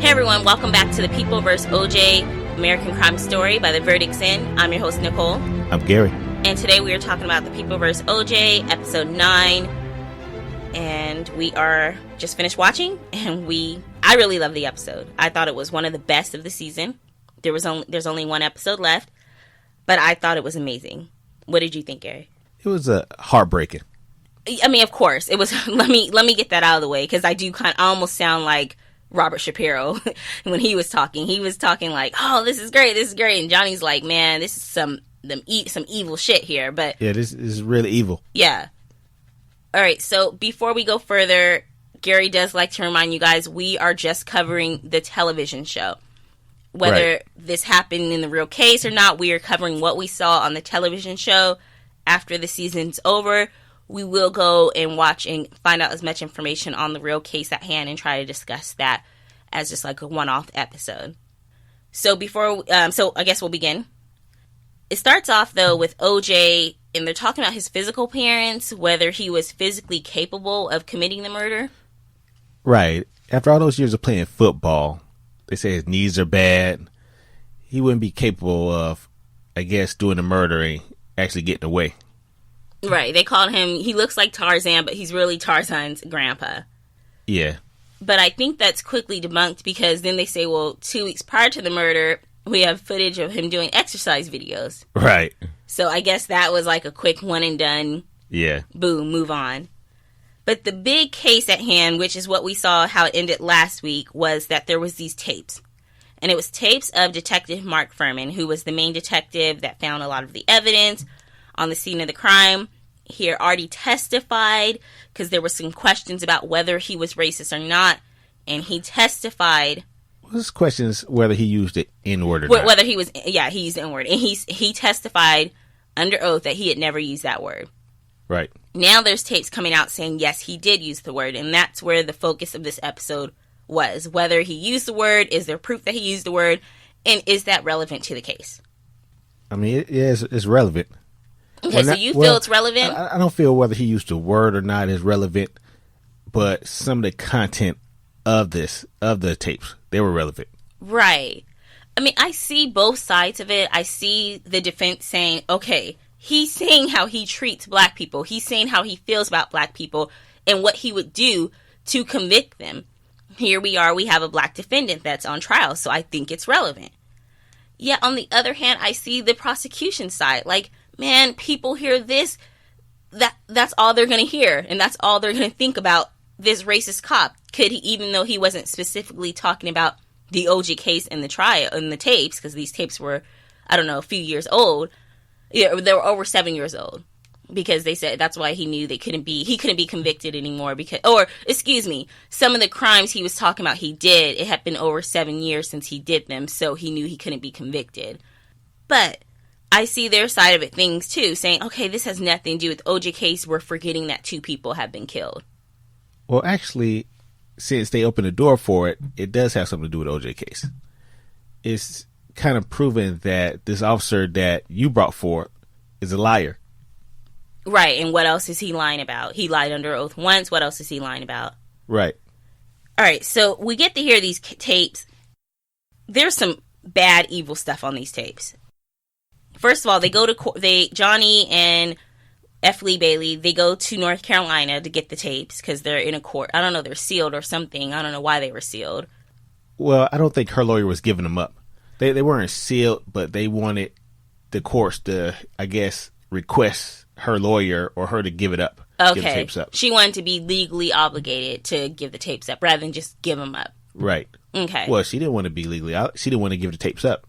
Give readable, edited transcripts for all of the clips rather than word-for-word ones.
Hey everyone, welcome back to the People vs. OJ American Crime Story by The Verdict's In. I'm your host, Nicole. I'm Gary. And today we are talking about the People vs. OJ, episode 9. And we are just finished watching, and I really love the episode. I thought it was one of the best of the season. There's only one episode left, but I thought it was amazing. What did you think, Gary? It was heartbreaking. I mean, of course, it was. Let me get that out of the way, because I almost sound like Robert Shapiro when he was talking. He was talking like, "Oh, this is great, and Johnny's like, "Man, this is some evil shit here." But yeah, this is really evil. Yeah. All right. So before we go further, Gary does like to remind you guys we are just covering the television show. Whether this happened in the real case or not, we are covering what we saw on the television show. After the season's over, we will go and watch and find out as much information on the real case at hand and try to discuss that as just like a one-off episode. So so I guess we'll begin. It starts off, though, with OJ, and they're talking about his physical appearance, whether he was physically capable of committing the murder. Right. After all those years of playing football, they say his knees are bad. He wouldn't be capable of, I guess, doing the murder and actually getting away. Right. They called him, he looks like Tarzan, but he's really Tarzan's grandpa. Yeah. But I think that's quickly debunked, because then they say, well, 2 weeks prior to the murder, we have footage of him doing exercise videos. Right. So I guess that was like a quick one and done. Yeah. Boom, move on. But the big case at hand, which is what we saw how it ended last week, was that there was these tapes. And it was tapes of Detective Mark Furman, who was the main detective that found a lot of the evidence on the scene of the crime. He had already testified, because there were some questions about whether he was racist or not. And he testified. This question is whether he used the N-word or not. Whether he was, yeah, he used the N-word. And he testified under oath that he had never used that word. Right. Now there's tapes coming out saying, yes, he did use the word. And that's where the focus of this episode was. Whether he used the word, is there proof that he used the word, and is that relevant to the case? I mean, it's relevant. Okay, so you feel it's relevant? I don't feel whether he used the word or not is relevant, but some of the content of the tapes, they were relevant. Right. I mean, I see both sides of it. I see the defense saying, okay, he's saying how he treats black people. He's saying how he feels about black people and what he would do to convict them. Here we are, we have a black defendant that's on trial, so I think it's relevant. Yet, on the other hand, I see the prosecution side. Like, man, people hear this, that's all they're going to hear, and that's all they're going to think about this racist cop. Could he, even though he wasn't specifically talking about the OJ case in the trial, in the tapes, because these tapes were, I don't know, a few years old. Yeah, they were over 7 years old, because they said that's why he knew he couldn't be convicted anymore, some of the crimes he was talking about it had been over 7 years since he did them, so he knew he couldn't be convicted. But I see their side of it, things too, saying, okay, this has nothing to do with OJ case, we're forgetting that 2 people have been killed. Well, actually, since they opened the door for it, it does have something to do with OJ case. It's kind of proven that this officer that you brought forward is a liar. Right, and what else is he lying about? He lied under oath once. What else is he lying about? Right. All right, so we get to hear these tapes. There's some bad, evil stuff on these tapes. First of all, they go to Johnny and F. Lee Bailey, they go to North Carolina to get the tapes because they're in a court. I don't know, they're sealed or something. I don't know why they were sealed. Well, I don't think her lawyer was giving them up. They weren't sealed, but they wanted the courts to, I guess, request her lawyer or her to give it up. Okay. Give the tapes up. She wanted to be legally obligated to give the tapes up rather than just give them up. Right. Okay. Well, she didn't want to be legally out. She didn't want to give the tapes up.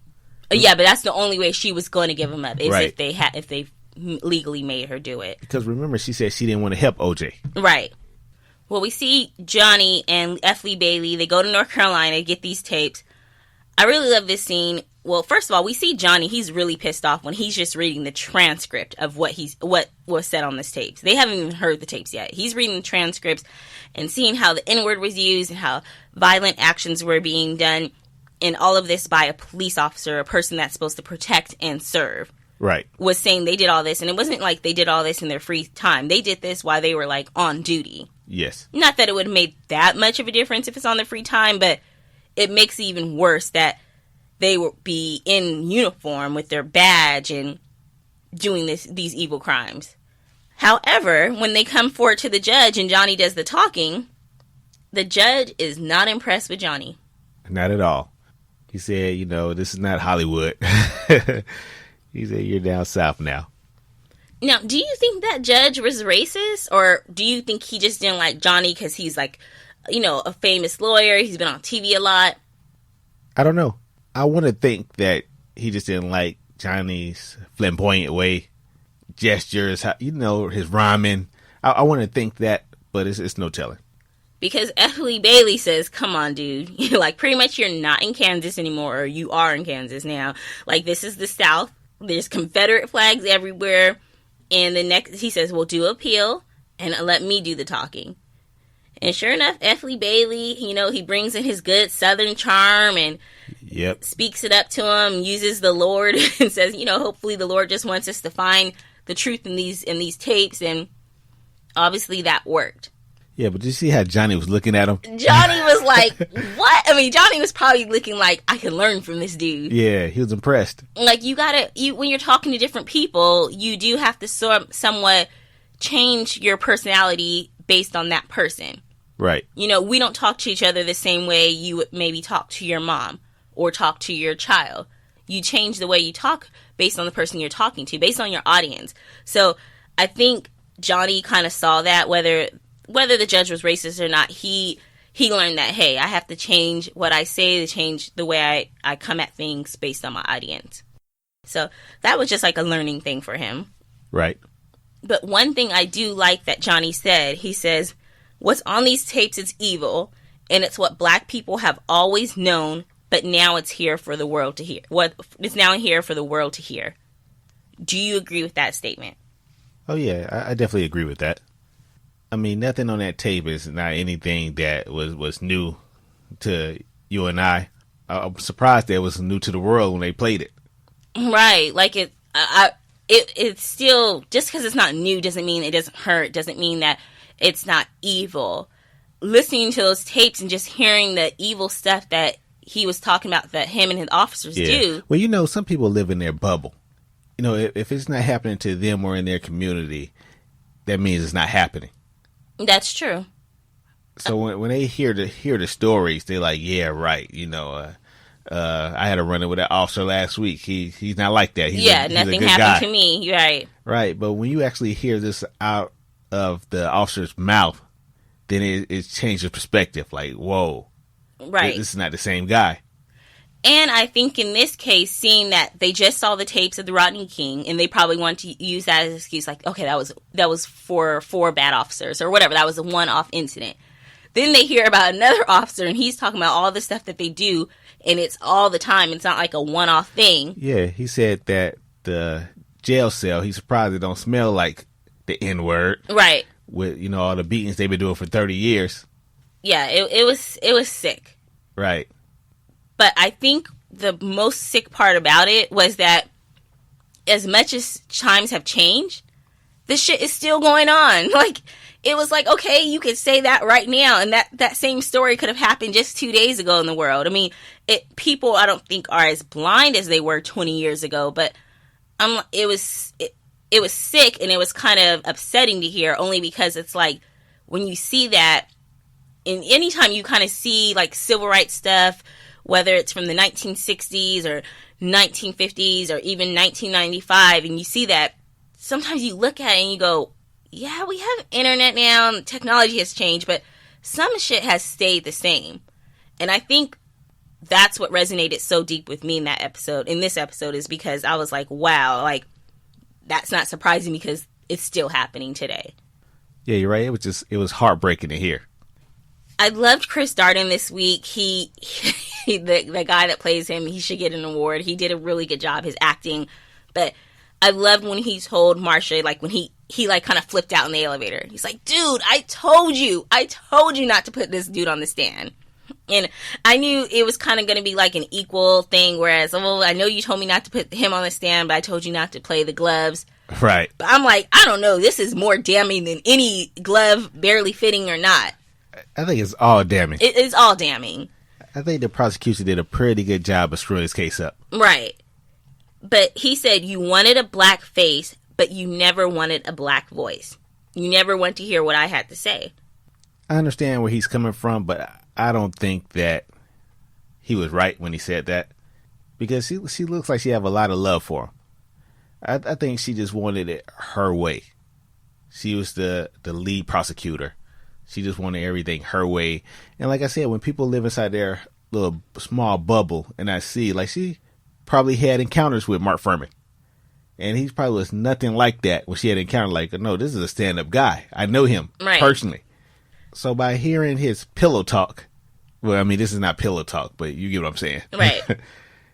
Yeah, but that's the only way she was going to give them up is right. if they legally made her do it. Because remember, she said she didn't want to help OJ. Right. Well, we see Johnny and F. Lee Bailey. They go to North Carolina to get these tapes. I really love this scene. Well, first of all, we see Johnny. He's really pissed off when he's just reading the transcript of what was said on this tapes. They haven't even heard the tapes yet. He's reading the transcripts and seeing how the N-word was used and how violent actions were being done, and all of this by a police officer, a person that's supposed to protect and serve. Right. Was saying they did all this, and it wasn't like they did all this in their free time. They did this while they were, like, on duty. Yes. Not that it would have made that much of a difference if it's on their free time, but it makes it even worse that they will be in uniform with their badge and doing these evil crimes. However, when they come forward to the judge and Johnny does the talking, the judge is not impressed with Johnny. Not at all. He said, this is not Hollywood. He said, you're down south now. Now, do you think that judge was racist? Or do you think he just didn't like Johnny because he's like, a famous lawyer? He's been on TV a lot. I don't know. I want to think that he just didn't like Johnny's flamboyant way, gestures, his rhyming. I want to think that, but it's no telling. Because Ethel Bailey says, come on, dude. Like, pretty much you're not in Kansas anymore, or you are in Kansas now. Like, this is the South. There's Confederate flags everywhere. And the next, he says, well, do appeal and let me do the talking. And sure enough, Ethel Bailey, he brings in his good Southern charm and speaks it up to him, uses the Lord and says, hopefully the Lord just wants us to find the truth in these tapes. And obviously that worked. Yeah, but did you see how Johnny was looking at him? Johnny was like, what? I mean, Johnny was probably looking like, I can learn from this dude. Yeah, he was impressed. Like, when you're talking to different people, you do have to somewhat change your personality based on that person. Right. We don't talk to each other the same way you would maybe talk to your mom or talk to your child. You change the way you talk based on the person you're talking to, based on your audience. So I think Johnny kind of saw that, whether the judge was racist or not, he learned that, hey, I have to change what I say, to change the way I come at things based on my audience. So that was just like a learning thing for him. Right. But one thing I do like that Johnny said, he says, what's on these tapes is evil, and it's what black people have always known, but now it's here for the world to hear. It's now here for the world to hear. Do you agree with that statement? Oh, yeah, I definitely agree with that. I mean, nothing on that tape is not anything that was new to you and I. I'm surprised that it was new to the world when they played it. Right. Like, it's still, just because it's not new doesn't mean it doesn't hurt, doesn't mean that it's not evil. Listening to those tapes and just hearing the evil stuff that he was talking about that him and his officers do. Well, some people live in their bubble. If it's not happening to them or in their community, that means it's not happening. That's true. So when they hear the stories, they're like, yeah, right. I had a run-in with that officer last week. He's not like that. He's nothing happened to me. You're right. Right, but when you actually hear this out of the officer's mouth, then it changes perspective. Like, whoa, right, this is not the same guy. And I think in this case, seeing that they just saw the tapes of the Rodney King, and they probably want to use that as an excuse, like, okay, that was for four bad officers or whatever. That was a one-off incident. Then they hear about another officer, and he's talking about all the stuff that they do, and it's all the time. It's not like a one-off thing. Yeah, he said that the jail cell, he's surprised it don't smell like the N-word. Right. With, all the beatings they've been doing for 30 years. Yeah, it was sick. Right. But I think the most sick part about it was that as much as times have changed, this shit is still going on. Like, it was like, okay, you could say that right now, and that same story could have happened just 2 days ago in the world. I mean, people I don't think are as blind as they were 20 years ago, but it was sick, and it was kind of upsetting to hear, only because it's like, when you see that, and anytime you kind of see like civil rights stuff, whether it's from the 1960s or 1950s or even 1995, and you see that, sometimes you look at it and you go, yeah, we have internet now and technology has changed, but some shit has stayed the same. And I think that's what resonated so deep with me in this episode, is because I was like, wow, like, that's not surprising because it's still happening today. Yeah, you're right. It was heartbreaking to hear. I loved Chris Darden this week. The guy that plays him, he should get an award. He did a really good job, his acting. But I loved when he told Marsha, like, when he like kind of flipped out in the elevator. He's like, dude, I told you not to put this dude on the stand. And I knew it was kind of going to be like an equal thing, whereas, oh, I know you told me not to put him on the stand, but I told you not to play the gloves. Right. But I'm like, I don't know, this is more damning than any glove barely fitting or not. I think it's all damning. It is all damning. I think the prosecution did a pretty good job of screwing his case up. Right. But he said you wanted a black face, but you never wanted a black voice. You never want to hear what I had to say. I understand where he's coming from, but I don't think that he was right when he said that. Because she looks like she have a lot of love for him. I think she just wanted it her way. She was the lead prosecutor. She just wanted everything her way. And like I said, when people live inside their little small bubble, and I see, like, she probably had encounters with Mark Furman. And he probably was nothing like that when she had encountered, like, no, this is a stand-up guy. I know him personally. So by hearing his pillow talk, well, I mean, this is not pillow talk, but you get what I'm saying. Right.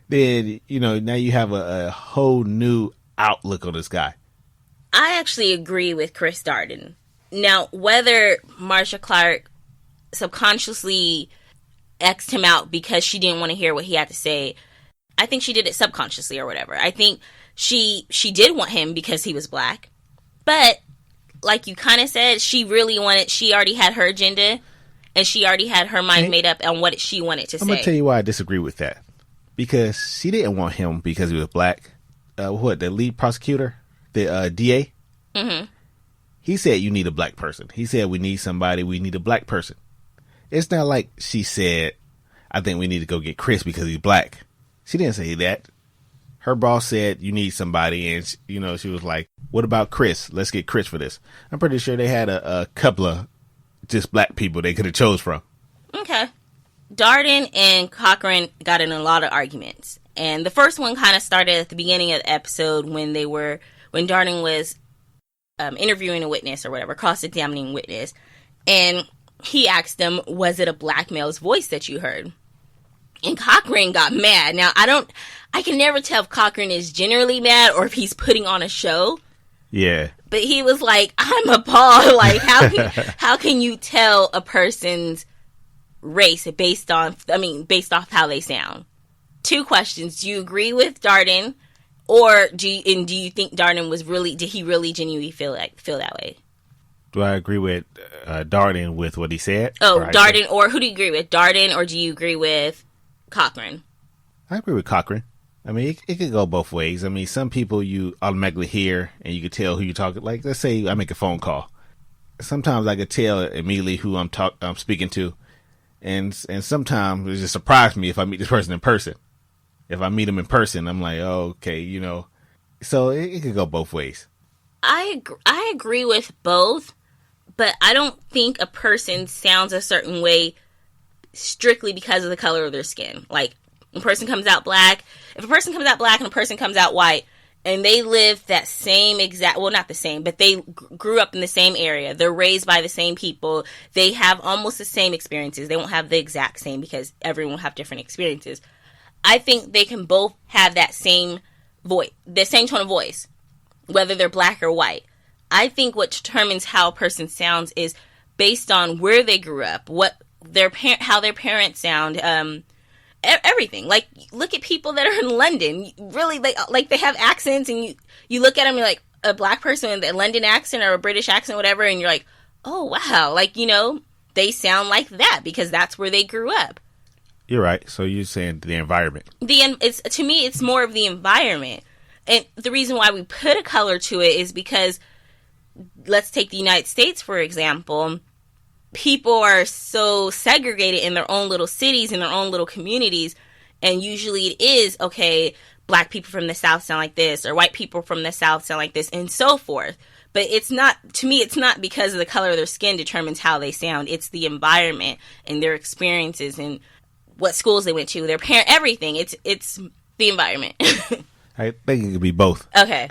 Then, now you have a whole new outlook on this guy. I actually agree with Chris Darden. Now, whether Marsha Clark subconsciously X'd him out because she didn't want to hear what he had to say, I think she did it subconsciously or whatever. I think she did want him because he was black. But, like you kind of said, she already had her agenda, and she already had her mind made up on what she wanted to say. I'm going to tell you why I disagree with that. Because she didn't want him because he was black. The lead prosecutor? The DA? Mm-hmm. He said you need a black person. He said we need a black person. It's not like she said, I think we need to go get Chris because he's black. She didn't say that. Her boss said you need somebody, and she was like, what about Chris? Let's get Chris for this. I'm pretty sure they had a couple of just black people they could have chose from. Okay. Darden and Cochran got in a lot of arguments. And the first one kind of started at the beginning of the episode when Darden was interviewing a witness or whatever, cross-examining witness. And he asked them, was it a black male's voice that you heard? And Cochran got mad. Now, I can never tell if Cochran is generally mad or if he's putting on a show. Yeah. But he was like, I'm appalled. Like, how can you tell a person's race based off how they sound? 2 questions. Do you agree with Darden, or do you think Darden did he really genuinely feel that way? Do I agree with Darden with what he said? Oh, Darden, or who do you agree with? Darden, or do you agree with Cochran? I agree with Cochran. I mean, it could go both ways. I mean, some people you automatically hear and you can tell who you're talking. Like, let's say I make a phone call. Sometimes I could tell immediately who I'm speaking to. And sometimes it just surprises me if I meet this person in person. If I meet him in person, I'm like, oh, okay, So it could go both ways. I agree with both, but I don't think a person sounds a certain way strictly because of the color of their skin. Like, if a person comes out black and a person comes out white, and they live that same exact, well, not the same, but they grew up in the same area. They're raised by the same people. They have almost the same experiences. They won't have the exact same because everyone will have different experiences. I think they can both have that same voice, the same tone of voice, whether they're black or white. I think what determines how a person sounds is based on where they grew up, how their parents sound, everything. Like, look at people that are in London. Really, they have accents, and you look at them, you're like, a black person with a London accent or a British accent, whatever, and you're like, oh, wow. Like, they sound like that because that's where they grew up. You're right. So you're saying the environment. To me, it's more of the environment. And the reason why we put a color to it is because, let's take the United States, for example. People are so segregated in their own little cities, in their own little communities. And usually it is, okay, black people from the South sound like this, or white people from the South sound like this, and so forth. But it's not because of the color of their skin determines how they sound. It's the environment and their experiences and what schools they went to, their parent, everything. It's the environment. I think it could be both. Okay.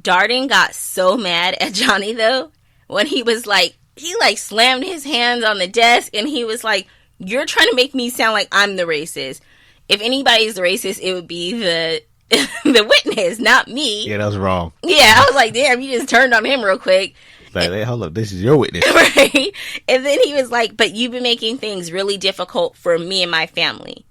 Darden got so mad at Johnny, though, when he was like, he slammed his hands on the desk, and he was like, you're trying to make me sound like I'm the racist. If anybody's the racist, it would be the witness, not me. Yeah, that was wrong. Yeah, I was like, damn, you just turned on him real quick. Like, hey, hold up, this is your witness. Right? And then he was like, but you've been making things really difficult for me and my family.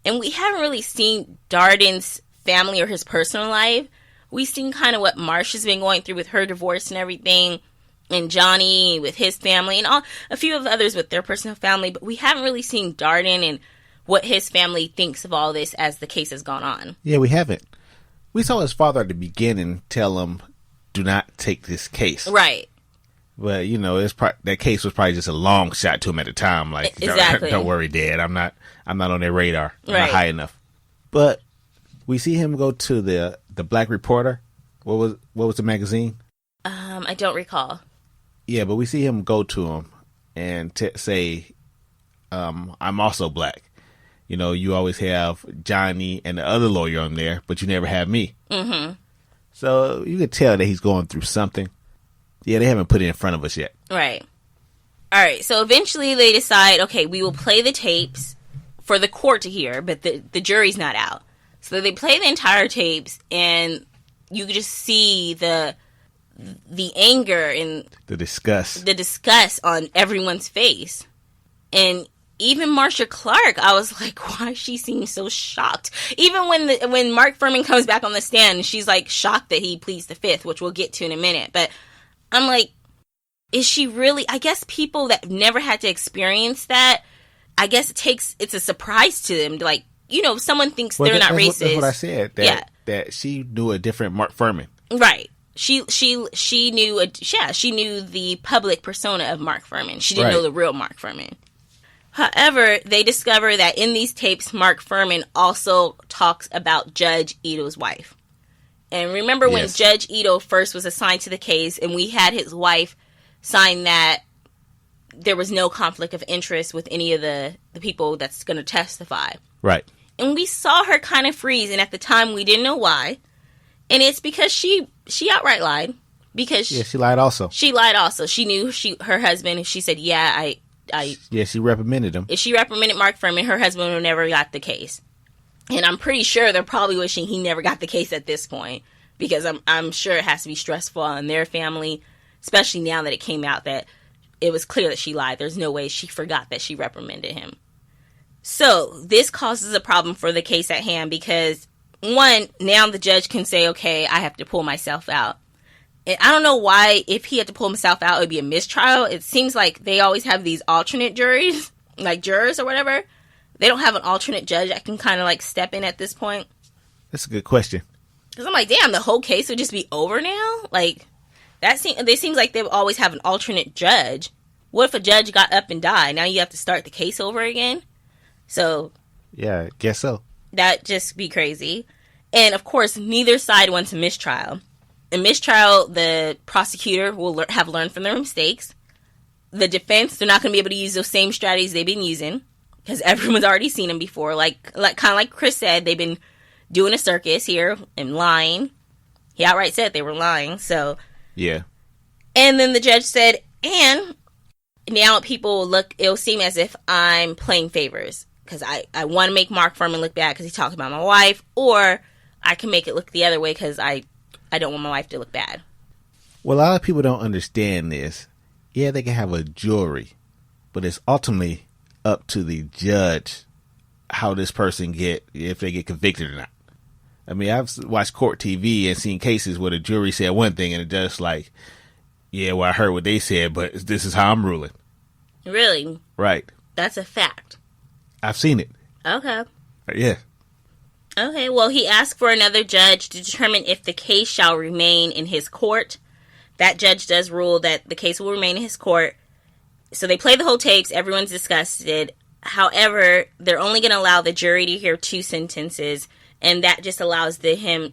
And we haven't really seen Darden's family or his personal life. We've seen kind of what Marsha's been going through with her divorce and everything. and Johnny with his family, and a few of the others with their personal family, but we haven't really seen Darden and what his family thinks of all this as the case has gone on. Yeah, we haven't. We saw his father at the beginning tell him, do not take this case. Right. But, that case was probably just a long shot to him at the time. Like, exactly. Don't worry, Dad. I'm not on their radar. I'm right. not high enough. But we see him go to the Black Reporter. What was the magazine? I don't recall. Yeah, but we see him go to him and say, I'm also black. You always have Johnny and the other lawyer on there, but you never have me. Mm-hmm. So you could tell that he's going through something. Yeah, they haven't put it in front of us yet. Right. All right. So eventually they decide, okay, we will play the tapes for the court to hear, but the jury's not out. So they play the entire tapes, and you can just see the anger and the disgust on everyone's face. And even Marsha Clark, I was like, why she seems so shocked? Even when Mark Fuhrman comes back on the stand, she's like shocked that he pleads the fifth, which we'll get to in a minute. But I'm like, is she really? I guess people that never had to experience that, I guess it's a surprise to them. Like, someone thinks they're not racist. That's what I said. That she knew a different Mark Fuhrman. Right. She knew she knew the public persona of Mark Fuhrman. She didn't know the real Mark Fuhrman. However, they discover that in these tapes, Mark Fuhrman also talks about Judge Ito's wife. And remember when Judge Ito first was assigned to the case, and we had his wife sign that there was no conflict of interest with any of the people that's going to testify. Right. And we saw her kind of freeze, and at the time we didn't know why. And it's because she outright lied. Because she lied also. She lied also. She knew her husband. She said, she reprimanded him. If she reprimanded Mark Fuhrman, her husband would never got the case. And I'm pretty sure they're probably wishing he never got the case at this point, because I'm sure it has to be stressful on their family, especially now that it came out that it was clear that she lied. There's no way she forgot that she reprimanded him. So this causes a problem for the case at hand because, one, now the judge can say, okay, I have to pull myself out. And I don't know why, if he had to pull himself out, it would be a mistrial. It seems like they always have these alternate juries, like jurors or whatever. They don't have an alternate judge that can kind of like step in at this point. That's a good question. Because I'm like, damn, the whole case would just be over now? Like, it seems like they would always have an alternate judge. What if a judge got up and died? Now you have to start the case over again? So. Yeah, I guess so. That'd just be crazy. And of course, neither side wants a mistrial. In mistrial, the prosecutor will have learned from their mistakes. The defense, they're not going to be able to use those same strategies they've been using, because everyone's already seen them before. Like kind of like Chris said, they've been doing a circus here and lying. He outright said they were lying. So yeah. And then the judge said, and now people it'll seem as if I'm playing favors, because I want to make Mark Fuhrman look bad because he talked about my wife, or I can make it look the other way because I don't want my wife to look bad. Well, a lot of people don't understand this. Yeah, they can have a jury, but it's ultimately up to the judge how this person if they get convicted or not. I mean, I've watched court TV and seen cases where the jury said one thing and the judge like, yeah, well, I heard what they said, but this is how I'm ruling. Really? Right. That's a fact. I've seen it. Okay. Yeah. Okay, well, he asked for another judge to determine if the case shall remain in his court. That judge does rule that the case will remain in his court. So they play the whole tapes. Everyone's disgusted. However, they're only going to allow the jury to hear 2 sentences, and that just allows them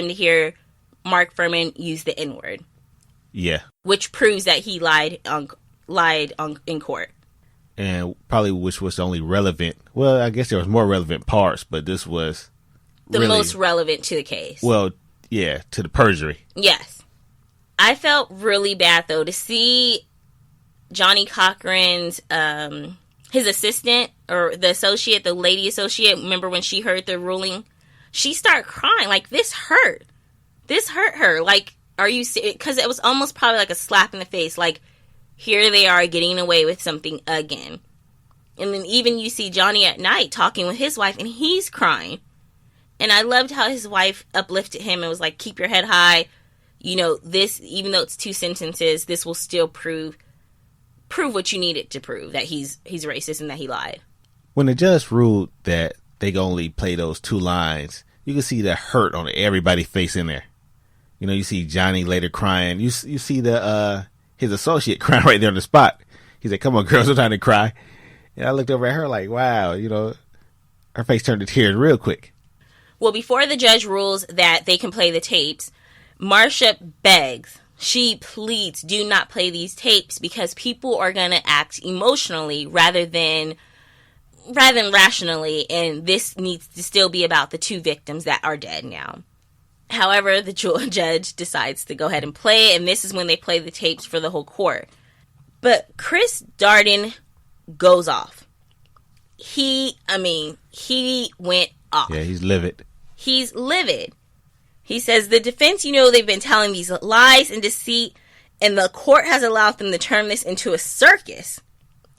to hear Mark Fuhrman use the N-word. Yeah. Which proves that he lied in court. And probably which was the only relevant. Well, I guess there was more relevant parts, but this was the most relevant to the case. Well, yeah, to the perjury. Yes. I felt really bad, though, to see Johnny Cochran's, his assistant, or the associate, the lady associate, remember when she heard the ruling? She started crying. Like, this hurt. This hurt her. Like, are you serious? Because it was almost probably like a slap in the face. Like, here they are getting away with something again. And then even you see Johnny at night talking with his wife, and he's crying. And I loved how his wife uplifted him and was like, keep your head high. this, even though it's 2 sentences, this will still prove what you need it to prove, that he's racist and that he lied. When the judge ruled that they could only play those 2 lines, you can see the hurt on everybody's face in there. You see Johnny later crying. You see his associate crying right there on the spot. He said, "Come on, girls, I'm trying to cry." And I looked over at her like, wow, her face turned to tears real quick. Well, before the judge rules that they can play the tapes, Marcia begs. She pleads, do not play these tapes because people are going to act emotionally rather than rationally, and this needs to still be about the 2 victims that are dead now. However, the judge decides to go ahead and play it, and this is when they play the tapes for the whole court. But Chris Darden goes off. He went off. Yeah, he's livid. He's livid. He says the defense, they've been telling these lies and deceit, and the court has allowed them to turn this into a circus.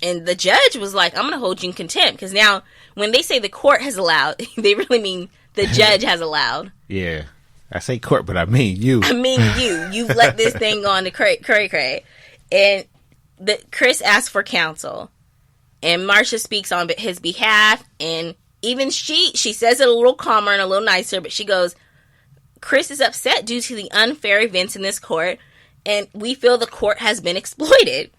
And the judge was like, I'm going to hold you in contempt. Because now, when they say the court has allowed, they really mean the judge has allowed. Yeah. I say court, but I mean you. I mean you. You've let this thing go on to cray. And Chris asks for counsel. And Marcia speaks on his behalf. And even she says it a little calmer and a little nicer. But she goes, Chris is upset due to the unfair events in this court. And we feel the court has been exploited.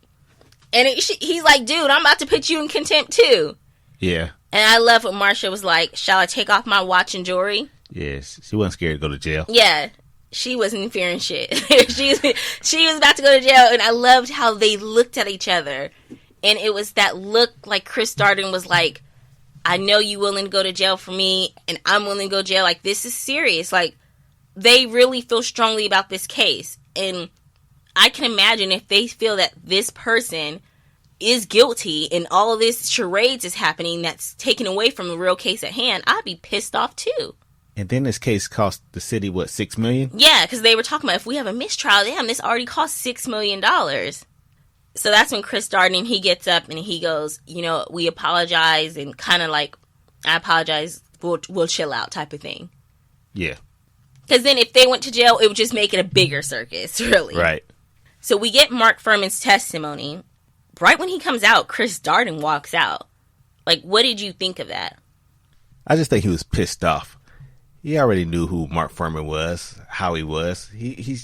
And he's like, dude, I'm about to put you in contempt too. Yeah. And I love what Marcia was like, shall I take off my watch and jewelry? Yes. She wasn't scared to go to jail. Yeah. She wasn't fearing shit. she was about to go to jail. And I loved how they looked at each other. And it was that look like Chris Darden was like, I know you willing to go to jail for me. And I'm willing to go to jail. Like, this is serious. Like, they really feel strongly about this case. And I can imagine if they feel that this person is guilty and all of this charades is happening that's taken away from the real case at hand, I'd be pissed off too. And then this case cost the city, what, $6 million? Yeah, because they were talking about if we have a mistrial, damn, this already cost $6 million. So that's when Chris Darden, he gets up and he goes, we apologize, and kind of like, I apologize, we'll chill out type of thing. Yeah. Because then if they went to jail, it would just make it a bigger circus, really. Right. So we get Mark Fuhrman's testimony. Right when he comes out, Chris Darden walks out. Like, what did you think of that? I just think he was pissed off. He already knew who Mark Fuhrman was, how he was. He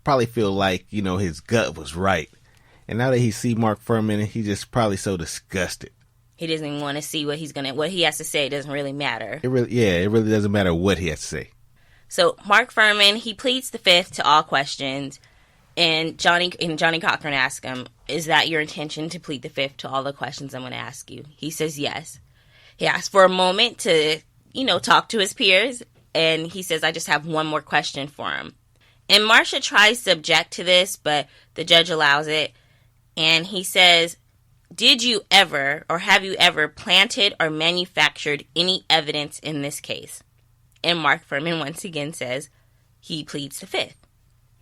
probably feel like, his gut was right. And now that he see Mark Fuhrman, he just probably so disgusted. He doesn't even want to see what he has to say. It doesn't really matter. It really doesn't matter what he has to say. So Mark Fuhrman, he pleads the fifth to all questions. And Johnny Cochran asks him, is that your intention to plead the fifth to all the questions I'm going to ask you? He says yes. He asks for a moment to, talk to his peers. And he says, I just have one more question for him. And Marcia tries to object to this, but the judge allows it. And he says, did you ever or have you ever planted or manufactured any evidence in this case? And Mark Fuhrman once again says he pleads the fifth.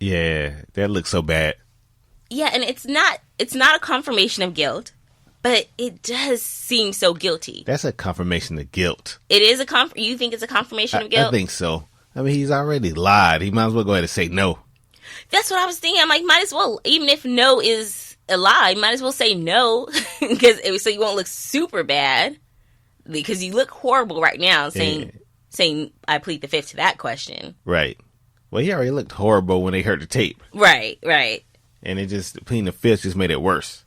Yeah, that looks so bad. Yeah, and it's not a confirmation of guilt, but it does seem so guilty. That's a confirmation of guilt. It is you think it's a confirmation of guilt? I think so. I mean, he's already lied. He might as well go ahead and say no. That's what I was thinking. I'm like, might as well, even if no is a lie, might as well say no, so you won't look super bad, because you look horrible right now saying I plead the fifth to that question. Right. Well, he already looked horrible when they heard the tape. Right. And it just, pleading the fifth just made it worse.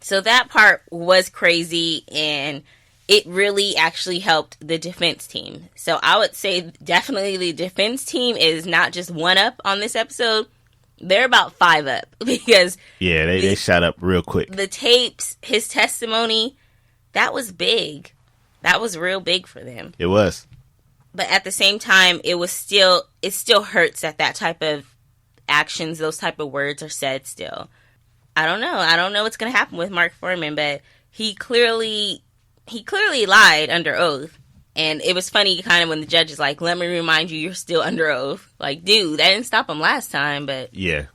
So that part was crazy, and it really actually helped the defense team. So I would say definitely the defense team is not just 1 up on this episode. They're about 5 up, because... Yeah, they shot up real quick. The tapes, his testimony, that was big. That was real big for them. It was. But at the same time, it still hurts that type of actions, those type of words are said still. I don't know what's going to happen with Mark Fuhrman, but he clearly lied under oath. And it was funny kind of when the judge is like, let me remind you, you're still under oath. Like, dude, that didn't stop him last time, but... Yeah,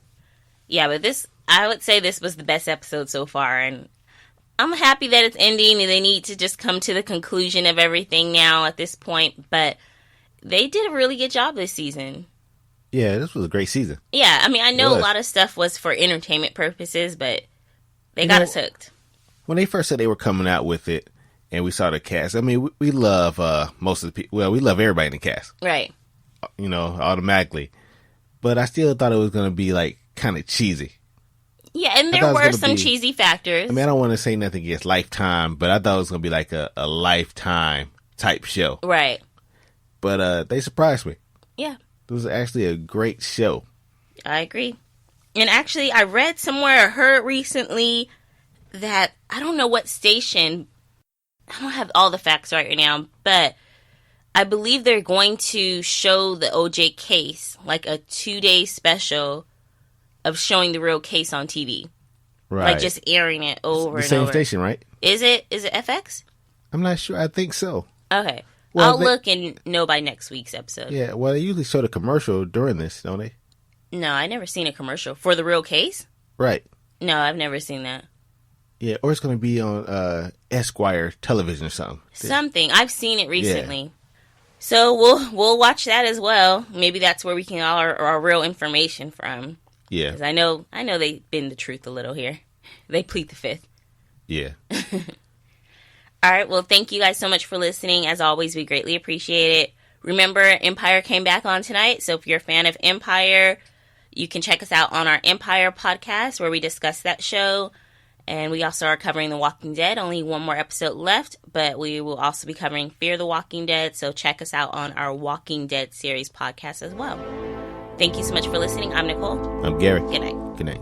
but I would say this was the best episode so far, and I'm happy that it's ending, and they need to just come to the conclusion of everything now at this point, but they did a really good job this season. Yeah, this was a great season. Yeah, I mean, I know a lot of stuff was for entertainment purposes, but they got us hooked. When they first said they were coming out with it, and we saw the cast, I mean, we love most of the people. Well, we love everybody in the cast. Right. You know, automatically. But I still thought it was going to be, like, kind of cheesy. Yeah, and there were some cheesy factors. I mean, I don't want to say nothing against Lifetime, but I thought it was going to be like a Lifetime type show. Right. But they surprised me. Yeah. It was actually a great show. I agree. And actually, I read somewhere or heard recently that, I don't know what station, I don't have all the facts right now, but I believe they're going to show the OJ case, like a 2-day special of showing the real case on TV. Right. Like just airing it over and over. The same station, right? Is it FX? I'm not sure. I think so. Okay. Well, I'll look and know by next week's episode. Yeah, well, they usually show the commercial during this, don't they? No, I never seen a commercial. For the real case? Right. No, I've never seen that. Yeah, or it's going to be on Esquire television or something. Something. I've seen it recently. Yeah. So we'll watch that as well. Maybe that's where we can get all our real information from. Yeah. Because I know they bend the truth a little here. They plead the fifth. Yeah. All right. Well, thank you guys so much for listening. As always, we greatly appreciate it. Remember, Empire came back on tonight. So if you're a fan of Empire, you can check us out on our Empire podcast where we discuss that show. And we also are covering The Walking Dead. Only one more episode left, but we will also be covering Fear the Walking Dead. So check us out on our Walking Dead series podcast as well. Thank you so much for listening. I'm Nicole. I'm Gary. Good night. Good night.